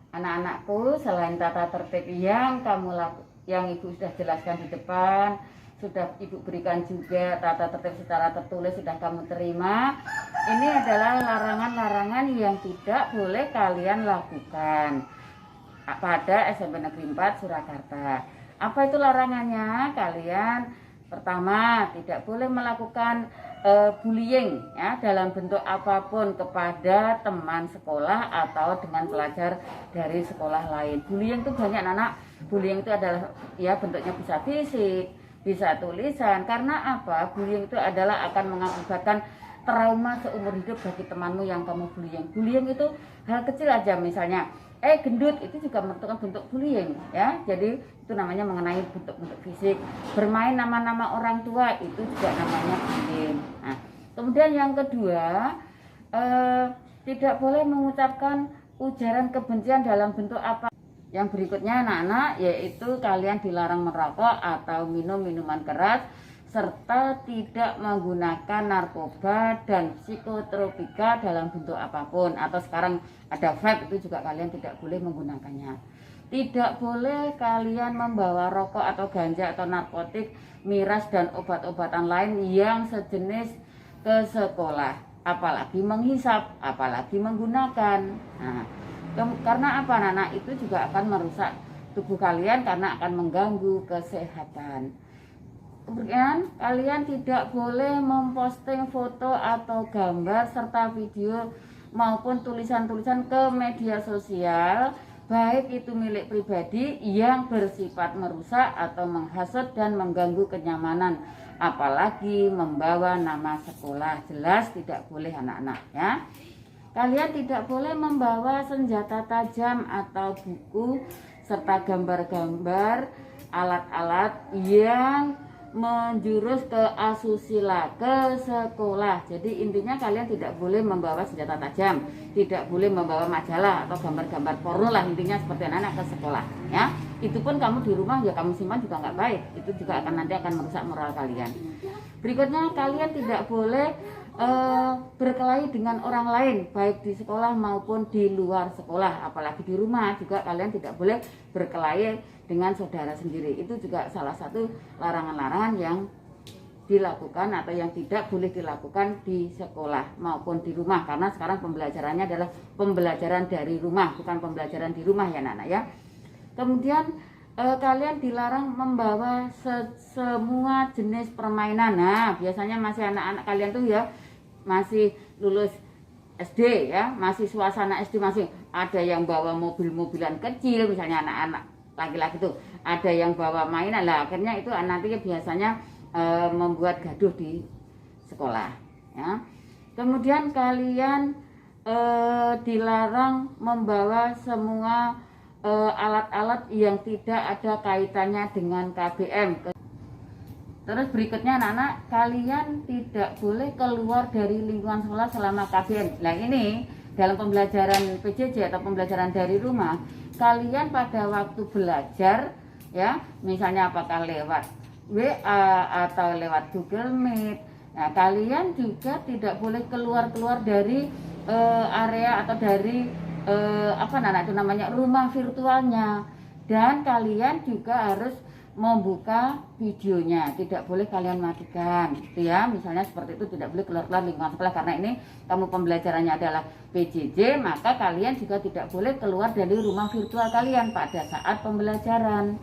Anak-anakku, selain tata tertib yang yang ibu sudah jelaskan di depan, sudah ibu berikan juga tata tertib secara tertulis, sudah kamu terima. Ini adalah larangan-larangan yang tidak boleh kalian lakukan pada SMP Negeri 4 Surakarta. Apa itu larangannya? Kalian pertama tidak boleh melakukan bullying ya dalam bentuk apapun kepada teman sekolah atau dengan pelajar dari sekolah lain. Bullying itu banyak anak. Bullying itu adalah ya bentuknya bisa fisik, bisa tulisan. Karena apa? Bullying itu adalah akan mengakibatkan trauma seumur hidup bagi temanmu yang kamu bullying. Bullying itu hal kecil aja, misalnya gendut, itu juga merupakan bentuk bullying ya. Jadi itu namanya mengenai bentuk-bentuk fisik. Bermain nama-nama orang tua itu juga namanya bullying. Nah, kemudian yang kedua, tidak boleh mengucapkan ujaran kebencian dalam bentuk apa. Yang berikutnya anak-anak, yaitu kalian dilarang merokok atau minum minuman keras, serta tidak menggunakan narkoba dan psikotropika dalam bentuk apapun. Atau sekarang ada vape, itu juga kalian tidak boleh menggunakannya. Tidak boleh kalian membawa rokok atau ganja atau narkotik, miras dan obat-obatan lain yang sejenis ke sekolah, apalagi menghisap, apalagi menggunakan. Nah, karena apa anak-anak? Itu juga akan merusak tubuh kalian karena akan mengganggu kesehatan. Kemudian kalian tidak boleh memposting foto atau gambar serta video maupun tulisan-tulisan ke media sosial, baik itu milik pribadi yang bersifat merusak atau menghasut dan mengganggu kenyamanan, apalagi membawa nama sekolah. Jelas tidak boleh anak-anak ya. Kalian tidak boleh membawa senjata tajam atau buku serta gambar-gambar alat-alat yang menjurus ke asusila ke sekolah. Jadi intinya kalian tidak boleh membawa senjata tajam, tidak boleh membawa majalah atau gambar-gambar porno lah, intinya seperti anak-anak ke sekolah ya. Itu pun kamu di rumah ya kamu simpan juga nggak baik, itu juga nanti akan merusak moral kalian. Berikutnya, kalian tidak boleh berkelahi dengan orang lain baik di sekolah maupun di luar sekolah, apalagi di rumah juga kalian tidak boleh berkelahi dengan saudara sendiri. Itu juga salah satu larangan-larangan yang dilakukan atau yang tidak boleh dilakukan di sekolah maupun di rumah, karena sekarang pembelajarannya adalah pembelajaran dari rumah, bukan pembelajaran di rumah ya anak-anak ya. Kemudian kalian dilarang membawa semua jenis permainan. Nah, biasanya masih anak-anak kalian tuh ya masih lulus SD ya, masih suasana SD, masih ada yang bawa mobil-mobilan kecil, misalnya anak-anak laki-laki tuh ada yang bawa mainan lah, akhirnya itu nantinya biasanya membuat gaduh di sekolah ya. Kemudian kalian dilarang membawa semua alat-alat yang tidak ada kaitannya dengan KBM. Terus berikutnya anak-anak, kalian tidak boleh keluar dari lingkungan sekolah selama KBM. Nah ini dalam pembelajaran PJJ atau pembelajaran dari rumah, kalian pada waktu belajar ya, misalnya apakah lewat WA atau lewat Google Meet, nah kalian juga tidak boleh keluar dari area atau dari itu namanya rumah virtualnya. Dan kalian juga harus membuka videonya, tidak boleh kalian matikan gitu ya. Misalnya seperti itu, tidak boleh keluar lingkungan sekolah, karena ini kamu pembelajarannya adalah PJJ, maka kalian juga tidak boleh keluar dari rumah virtual kalian pada saat pembelajaran.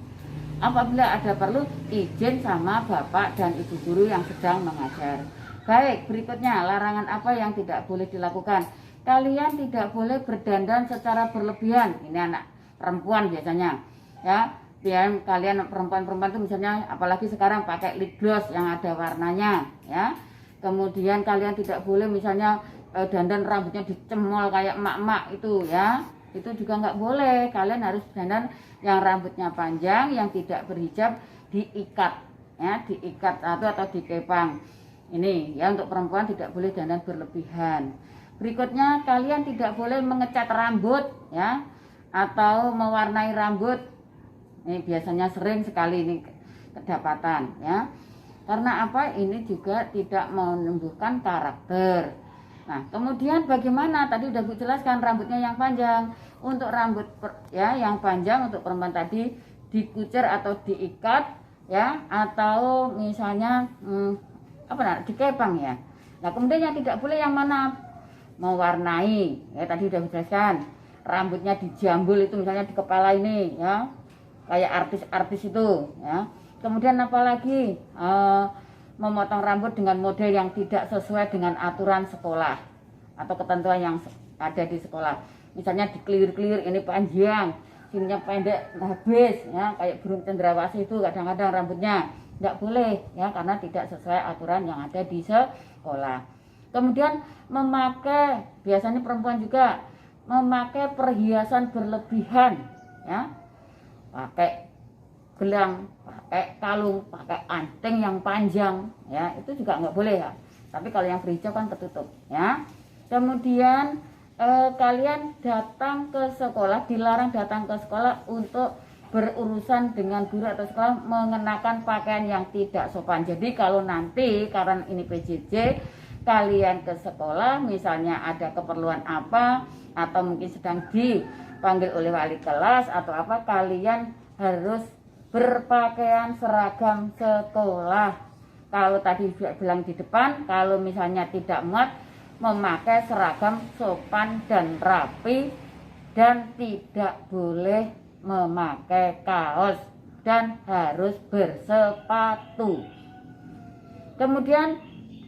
Apabila ada perlu izin sama bapak dan ibu guru yang sedang mengajar. Baik, berikutnya larangan apa yang tidak boleh dilakukan. Kalian tidak boleh berdandan secara berlebihan. Ini anak perempuan biasanya ya. Biar kalian perempuan-perempuan itu misalnya, apalagi sekarang pakai lip gloss yang ada warnanya ya. Kemudian kalian tidak boleh misalnya dandan rambutnya dicemol kayak emak-emak itu ya. Itu juga nggak boleh. Kalian harus dandan yang rambutnya panjang, yang tidak berhijab, diikat ya, diikat atau dikepang. Ini ya, untuk perempuan tidak boleh dandan berlebihan. Berikutnya, kalian tidak boleh mengecat rambut ya, atau mewarnai rambut. Ini biasanya sering sekali ini kedapatan ya. Karena apa? Ini juga tidak menumbuhkan karakter. Nah, kemudian bagaimana? Tadi udah Bu jelaskan rambutnya yang panjang. Untuk rambut yang panjang untuk perempuan tadi dikucir atau diikat ya, atau misalnya dikepang ya. Nah, kemudian yang tidak boleh yang mana? Mewarnai. Ya, tadi udah dijelaskan. Rambutnya dijambul itu misalnya di kepala ini ya. Kayak artis-artis itu ya. Kemudian apalagi memotong rambut dengan model yang tidak sesuai dengan aturan sekolah atau ketentuan yang ada di sekolah. Misalnya dikelir-kelir, ini panjang, sininya pendek habis ya, kayak burung cendrawasih itu kadang-kadang rambutnya nggak boleh ya, karena tidak sesuai aturan yang ada di sekolah. Kemudian memakai, biasanya perempuan juga memakai perhiasan berlebihan ya, pakai gelang, pakai kalung, pakai anting yang panjang ya, itu juga nggak boleh ya. Tapi kalau yang berhijab kan ketutup ya. Kemudian kalian datang ke sekolah, dilarang datang ke sekolah untuk berurusan dengan guru atau sekolah mengenakan pakaian yang tidak sopan. Jadi kalau nanti karena ini PJJ, kalian ke sekolah misalnya ada keperluan apa atau mungkin sedang dipanggil oleh wali kelas atau apa, kalian harus berpakaian seragam sekolah. Kalau tadi bilang di depan, kalau misalnya tidak muat, memakai seragam sopan dan rapi, dan tidak boleh memakai kaos dan harus bersepatu. Kemudian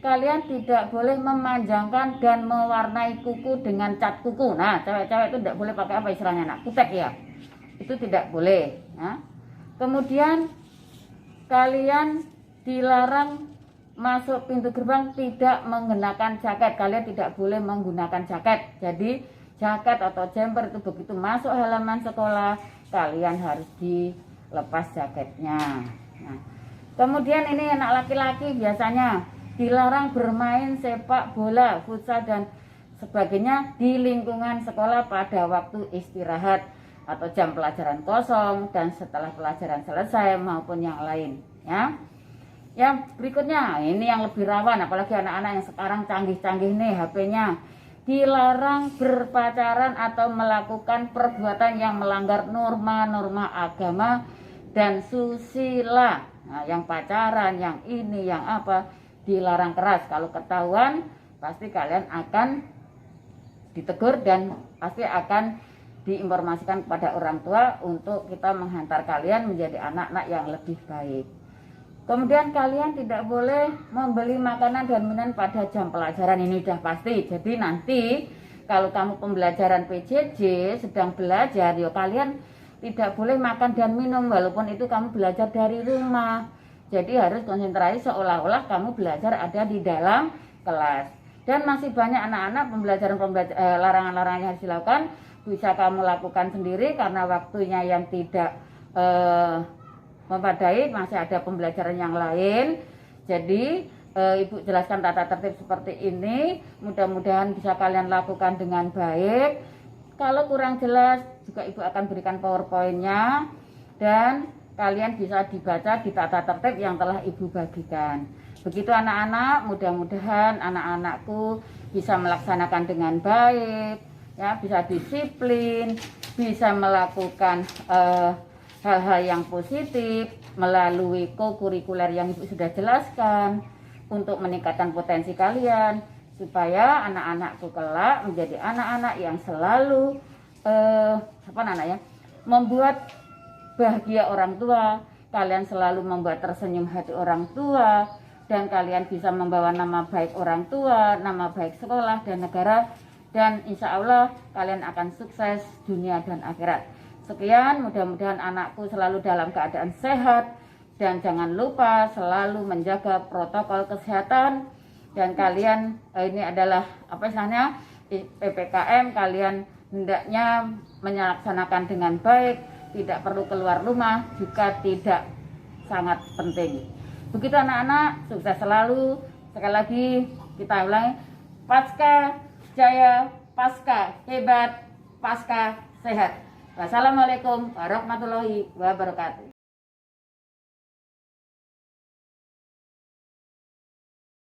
kalian tidak boleh memanjangkan dan mewarnai kuku dengan cat kuku. Nah, cewek-cewek itu tidak boleh pakai apa istilahnya, nak kutek ya, itu tidak boleh ya. Kemudian kalian dilarang masuk pintu gerbang tidak menggunakan jaket. Kalian tidak boleh menggunakan jaket. Jadi jaket atau jemper itu begitu masuk halaman sekolah, kalian harus dilepas jaketnya. Nah, kemudian ini anak laki-laki biasanya dilarang bermain sepak bola, futsal dan sebagainya di lingkungan sekolah pada waktu istirahat atau jam pelajaran kosong dan setelah pelajaran selesai maupun yang lain ya. Yang berikutnya, ini yang lebih rawan, apalagi anak-anak yang sekarang canggih-canggih nih HP-nya. Dilarang berpacaran atau melakukan perbuatan yang melanggar norma-norma agama dan susila. Nah, yang pacaran, yang ini, yang apa, dilarang keras. Kalau ketahuan, pasti kalian akan ditegur dan pasti akan diinformasikan kepada orang tua untuk kita menghantar kalian menjadi anak-anak yang lebih baik. Kemudian kalian tidak boleh membeli makanan dan minuman pada jam pelajaran, ini sudah pasti. Jadi nanti kalau kamu pembelajaran PJJ sedang belajar, ya kalian tidak boleh makan dan minum walaupun itu kamu belajar dari rumah. Jadi harus konsentrasi seolah-olah kamu belajar ada di dalam kelas. Dan masih banyak anak-anak larangan-larangan yang harus dilakukan bisa kamu lakukan sendiri karena waktunya yang tidak memadai, masih ada pembelajaran yang lain. Jadi Ibu jelaskan tata tertib seperti ini, mudah-mudahan bisa kalian lakukan dengan baik. Kalau kurang jelas juga Ibu akan berikan PowerPoint-nya dan kalian bisa dibaca di tata tertib yang telah Ibu bagikan. Begitu anak-anak, mudah-mudahan anak-anakku bisa melaksanakan dengan baik ya, bisa disiplin, bisa melakukan hal-hal yang positif melalui co-kurikuler yang Ibu sudah jelaskan untuk meningkatkan potensi kalian supaya anak-anakku kelak menjadi anak-anak yang selalu membuat bahagia orang tua, kalian selalu membuat tersenyum hati orang tua, dan kalian bisa membawa nama baik orang tua, nama baik sekolah dan negara, dan insya Allah kalian akan sukses dunia dan akhirat. Sekian, mudah-mudahan anakku selalu dalam keadaan sehat dan jangan lupa selalu menjaga protokol kesehatan. Dan kalian ini adalah PPKM, kalian hendaknya melaksanakan dengan baik, tidak perlu keluar rumah jika tidak sangat penting. Begitu anak-anak, sukses selalu. Sekali lagi kita ulangi, Pasca Jaya, Pasca hebat, Pasca sehat. Wassalamualaikum warahmatullahi wabarakatuh.